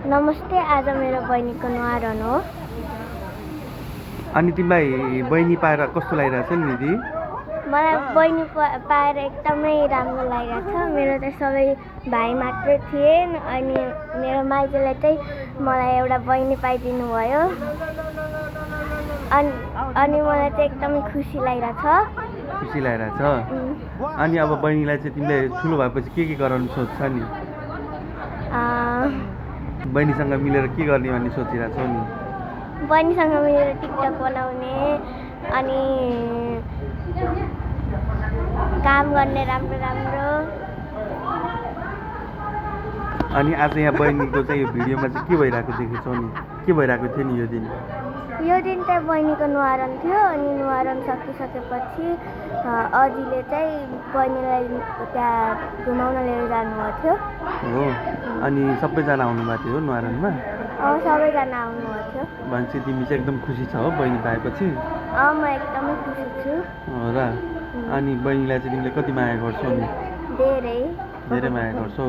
नमस्ते, आज मेरो बहिनीको न्वारन हो। अनि तिमीलाई बहिनी पाएर कस्तो लागिरहेछ नि दिदी? मलाई बहिनी पाएर एकदमै राम्रो लागिरहेको छ। मेरो चाहिँ सबै भाइ मात्रै थिए अनि मेरो माइतीले चाहिँ मलाई एउटा बहिनी पाइदिनु भयो अनि मलाई चाहिँ एकदमै खुसी लागिरहेछ। खुसी लागिरहेछ। अनि अब बहिनीलाई चाहिँ तिमीले ठुलो भएपछि के गराउनु सोच्छ नि? बहिनीसँग मिलेर के गर्ने भन्ने सोचिरहेछौ नि? बहिनीसँग मिलेर टिकटक बनाउने अनि काम गर्ने राम्रो राम्रो। अनि आज यहाँ बहिनीको चाहिँ यो भिडियोमा चाहिँ के भइरहेको देखेछौ नि? के भइरहेको थियो नि यो दिन? यो दिन चाहिँ बहिनीको न्वारन थियो अनि न्वारन सकिसकेपछि अजीले चाहिँ बहिनीलाई त्यहाँ घुमाउन लिएर जानुभएको थियो। हो, अनि सबैजना आउनुभएको थियो न्वारनमा? सबैजना आउनुभएको थियो। भनेपछि तिमी चाहिँ एकदम खुसी छ हो बहिनी पाएपछि? म एकदमै खुसी छु। हो र? अनि बहिनीलाई चाहिँ तिमीले कति माया गर्छौ नि? धेरै माया गर्छौ?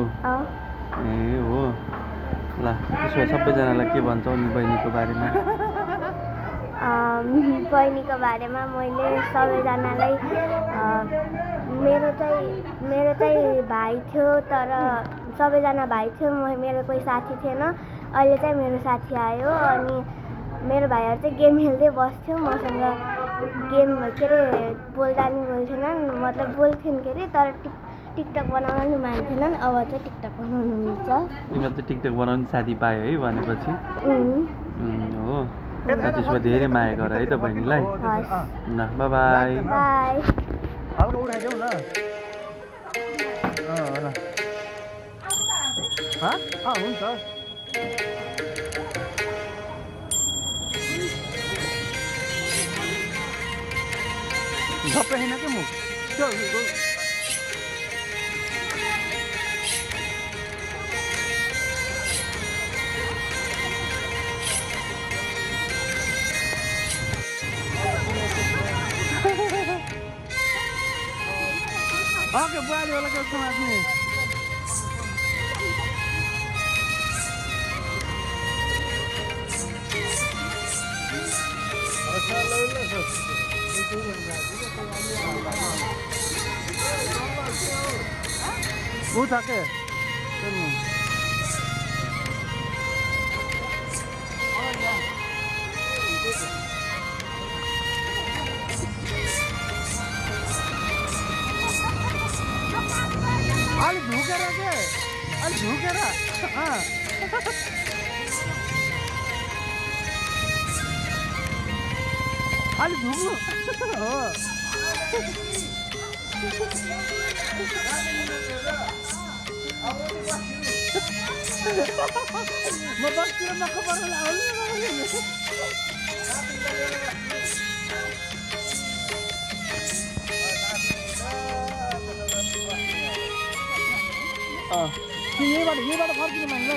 ए हो। ल त्यसो भए सबैजनालाई के भन्छौ नि बहिनीको बारेमा? बहिनीको बारेमा मैले सबैजनालाई मेरो चाहिँ भाइ थियो, तर सबैजना भाइ थियो, मेरो कोही साथी थिएन। अहिले चाहिँ मेरो साथी आयो अनि मेरो भाइहरू चाहिँ गेम खेल्दै बस्थ्यो मसँग। गेम के अरे बोल्दा नि बोल्थेनन्, मतलब बोल्थेन के अरे, तर टिकटक बनाउन नि मान्थेनन्। अब चाहिँ टिकटक बनाउनु मिल्छ। तिमीले चाहिँ टिकटक बनाउने साथी पायो है भनेपछि? हो। त्यसो भए धेरै माया गर है त बहिनीलाई। ल बाई। हल्का उठाइदेऊ न। हुन्छ। झप्पै होइन क्या मुख त्यो ओके बुहारी होला कस्तो माथि ऊ छ के अलिक झुकेर के अलिक झुकेर अलिक झुक्नु हो म बस्तिर नक्क पर्नु यहीँबाट फर्किनु माग्नु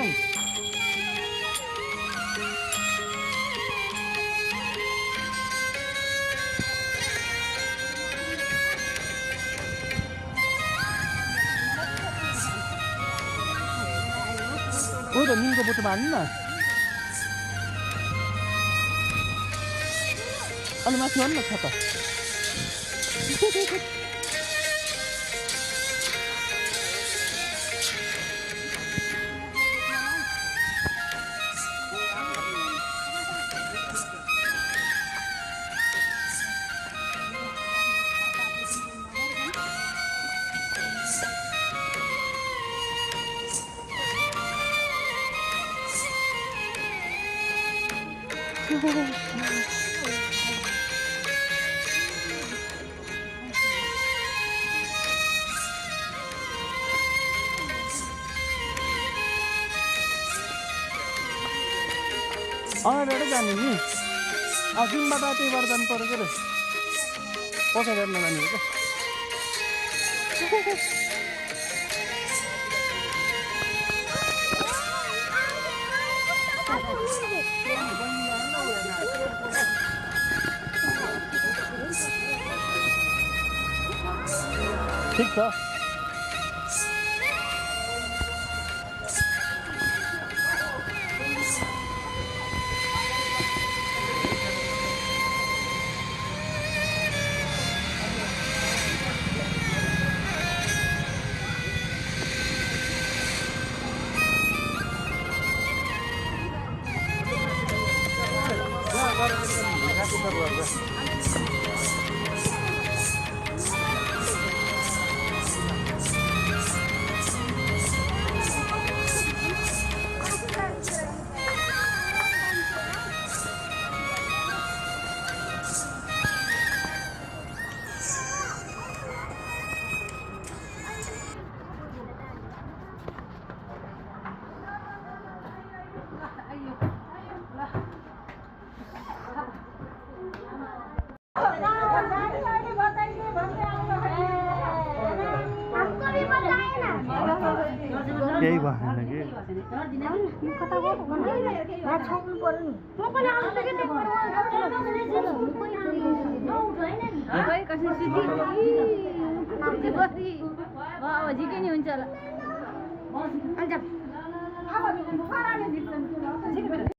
ऊ त निमको बुट्टो बाँध्नु न अलि माथि भन्नु न छ त अगाडिबाटै जाने नि जुनबाट त्यहीबाट जानु पऱ्यो के अरे पछाडिबाट नजाने हो क्या ठिक छ केही भएन कि झिकै नि हुन्छ होला